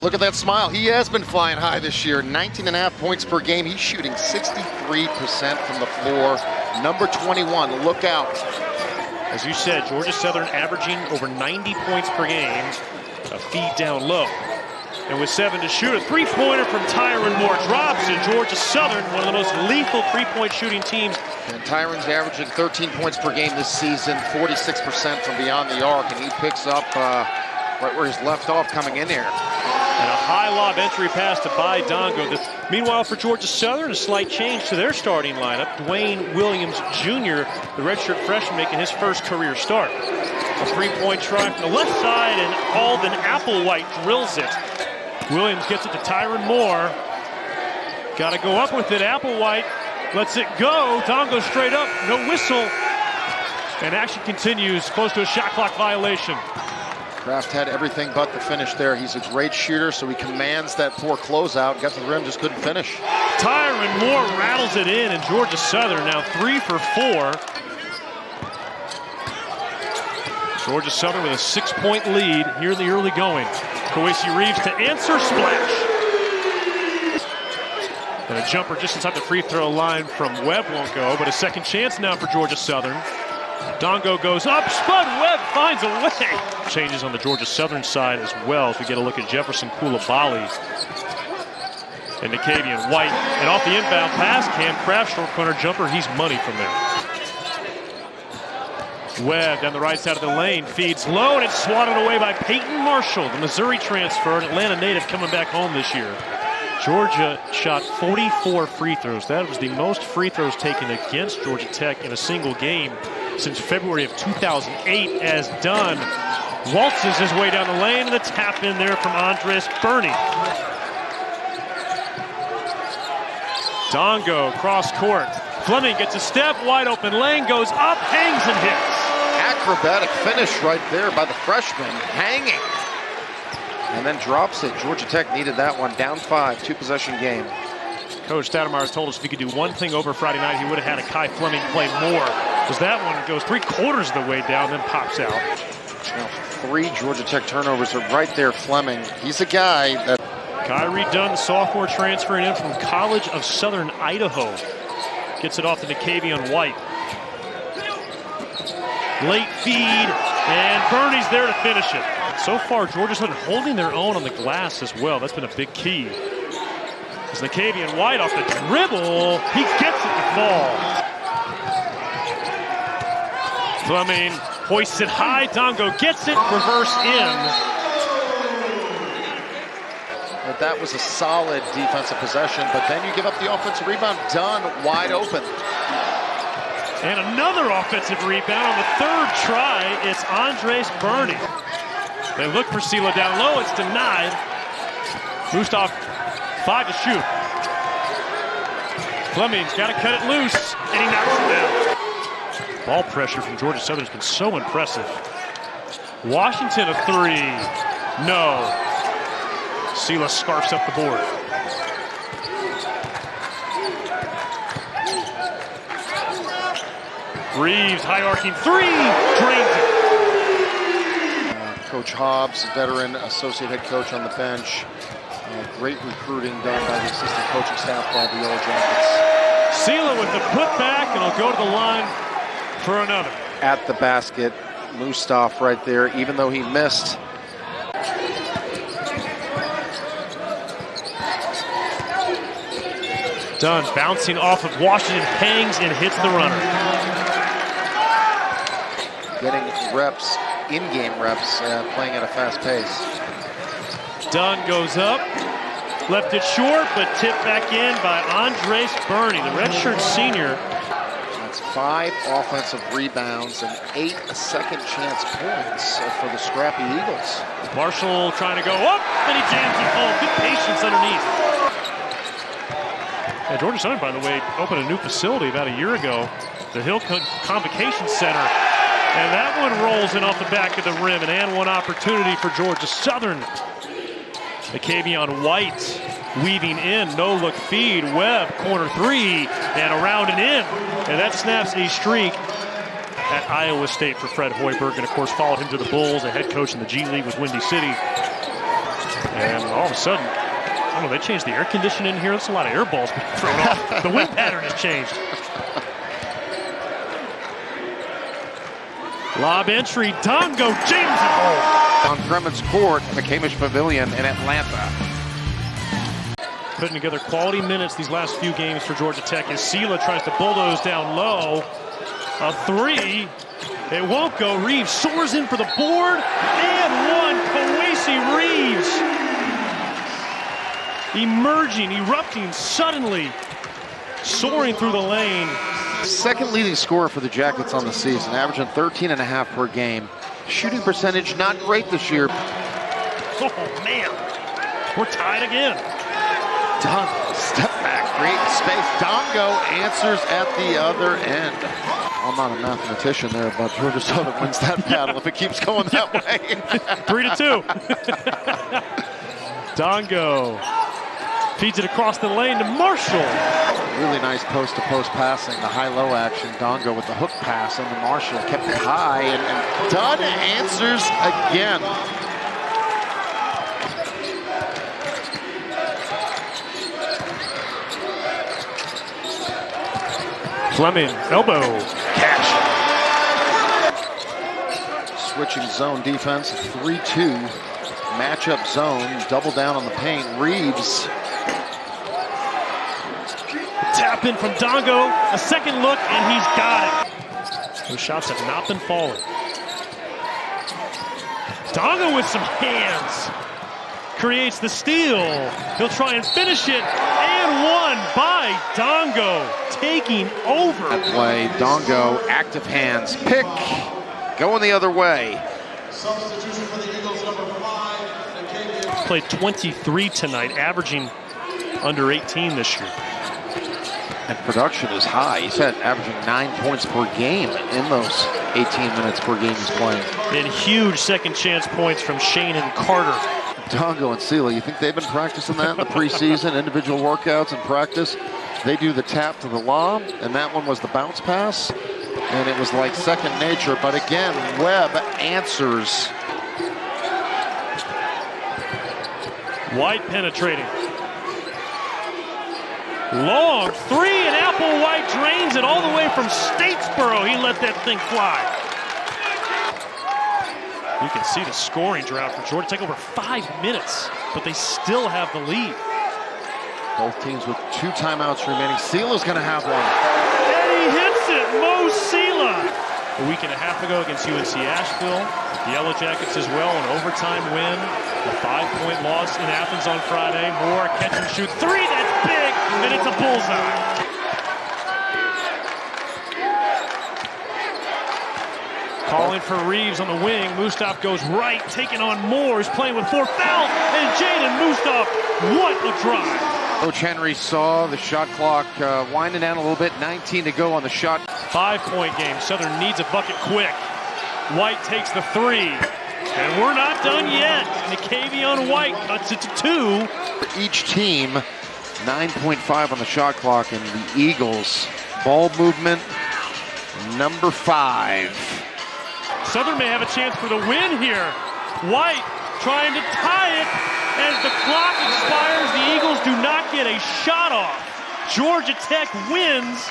Look at that smile. He has been flying high this year. 19.5 points per game. He's shooting 63% from the floor. Number 21, look out. As you said, Georgia Southern averaging over 90 points per game. A feed down low. And with 7 to shoot, a three-pointer from Tyron Moore drops, and Georgia Southern, one of the most lethal three-point shooting teams. And Tyron's averaging 13 points per game this season, 46% from beyond the arc, and he picks up right where he's left off coming in here. And a high lob entry pass to Baye Ndongo. Meanwhile, for Georgia Southern, a slight change to their starting lineup. Dwayne Williams Jr., the redshirt freshman, making his first career start. A three-point try from the left side, and Alden Applewhite drills it. Williams gets it to Tyron Moore. Got to go up with it. Applewhite lets it go. Ndongo straight up, no whistle. And action continues, close to a shot clock violation. Kraft had everything but the finish there. He's a great shooter, so he commands that poor closeout. Got to the rim, just couldn't finish. Tyron Moore rattles it in, and Georgia Southern now 3 for 4. Georgia Southern with a 6-point lead here in the early going. Kowacie Reeves to answer, splash. And a jumper just inside the free throw line from Webb won't go, but a second chance now for Georgia Southern. Ndongo goes up, spun, Webb finds a way. Changes on the Georgia Southern side as well as we get a look at Jefferson Coulibaly. And Nakavian White, and off the inbound pass, Cam Kraft, short corner jumper, he's money from there. Webb down the right side of the lane, feeds low, and it's swatted away by Peyton Marshall, the Missouri transfer, an Atlanta native coming back home this year. Georgia shot 44 free throws. That was the most free throws taken against Georgia Tech in a single game since February of 2008, as Dunn waltzes his way down the lane, and the tap in there from Andres Burney. Ndongo cross court. Fleming gets a step, wide open lane, goes up, hangs and hits. Acrobatic finish right there by the freshman, hanging. And then drops it. Georgia Tech needed that one. Down 5, 2-possession game. Coach Stoudemire told us if he could do one thing over Friday night, he would have had a Kai Fleming play more. Because that one goes 3/4 of the way down, then pops out. Now 3 Georgia Tech turnovers are right there. Fleming, he's a guy that... Kyrie Dunn, sophomore, transferring in from College of Southern Idaho. Gets it off to Nakavian White. Late feed, and Burney's there to finish it. So far, Georgia's been holding their own on the glass as well. That's been a big key. As Nakavian White off the dribble, he gets it to fall. Fleming hoists it high, Ndongo gets it, reverse in. But that was a solid defensive possession, but then you give up the offensive rebound. Dunn wide open. And another offensive rebound on the third try. It's Andres Burney. They look for Sylla down low. It's denied. Mustaf 5 to shoot. Fleming's got to cut it loose, and he knocks it down. Ball pressure from Georgia Southern has been so impressive. Washington a 3. No. Sylla scarfs up the board. Reeves, high arcing 3, drains it. Coach Hobbs, veteran associate head coach on the bench. Great recruiting done by the assistant coaching staff by the Yellow Jackets. Sylla with the putback, and he'll go to the line for another. At the basket, Mustaf right there, even though he missed. Dunn bouncing off of Washington, hangs and hits the runner. Getting reps, in-game reps, playing at a fast pace. Dunn goes up, left it short, but tipped back in by Andres Burney, the redshirt senior. That's 5 offensive rebounds and 8 second chance points for the scrappy Eagles. Marshall trying to go up, and he jams it home. Good patience underneath. And Georgia Southern, by the way, opened a new facility about a year ago, the Hill Convocation Center. And that one rolls in off the back of the rim, and one opportunity for Georgia Southern. Nakavian White weaving in, no-look feed. Webb, corner 3, and around and in. And that snaps a streak at Iowa State for Fred Hoiberg, and of course followed him to the Bulls, a head coach in the G League with Windy City. And all of a sudden, I don't know, they changed the air conditioning in here. There's a lot of air balls being thrown off. The wind pattern has changed. Lob entry, Ndongo, James at home. On Krement's court, McCamish Pavilion in Atlanta. Putting together quality minutes these last few games for Georgia Tech as Sylla tries to bulldoze down low. A three, it won't go. Reeves soars in for the board, and one. Kawasi Reeves emerging, erupting suddenly, soaring through the lane. Second leading scorer for the Jackets on the season, averaging 13.5 per game. Shooting percentage not great this year. Oh man, we're tied again. Ndongo, step back, create space. Ndongo answers at the other end. I'm not a mathematician there, but Georgia Southern wins that battle if it keeps going that way. 3-2. Ndongo feeds it across the lane to Marshall. Really nice post-to-post passing, the high-low action. Ndongo with the hook pass, and then Marshall kept it high, and Dunn answers again. Fleming, elbow, catch. Switching zone defense, 3-2. Matchup zone, double down on the paint. Reeves. Tap in from Ndongo, a second look, and he's got it. Those shots have not been falling. Ndongo with some hands. Creates the steal. He'll try and finish it, and one by Ndongo, taking over. That play, Ndongo, active hands, pick, going the other way. Substitution for the Eagles, number 5. Played 23 tonight, averaging under 18 this year. And production is high. He's had averaging 9 points per game in those 18 minutes per game he's playing. And huge second chance points from Shane and Carter. Ndongo and Sylla, you think they've been practicing that in the preseason, individual workouts and practice? They do the tap to the lob, and that one was the bounce pass, and it was like second nature. But again, Webb answers. White penetrating. Long three, and Applewhite drains it all the way from Statesboro. He let that thing fly. You can see the scoring drought for Georgia Tech over 5 minutes, but they still have the lead. Both teams with 2 timeouts remaining. Sylla's going to have one. And he hits it, Mo Sylla. A week and a half ago against UNC Asheville, the Yellow Jackets as well, an overtime win. A 5-point loss in Athens on Friday. Moore catch and shoot three, that's big, and it's a bullseye. Calling for Reeves on the wing. Mustaf goes right, taking on Moore. He's playing with 4 fouls, and Jaden Mustaf, what a drive. Coach Henry saw the shot clock winding down a little bit. 19 to go on the shot. 5-point game. Southern needs a bucket quick. White takes the three, and we're not done yet. Nicavion White cuts it to 2. For each team, 9.5 on the shot clock, and the Eagles, ball movement, number 5. Southern may have a chance for the win here. White trying to tie it. As the clock expires, the Eagles do not get a shot off. Georgia Tech wins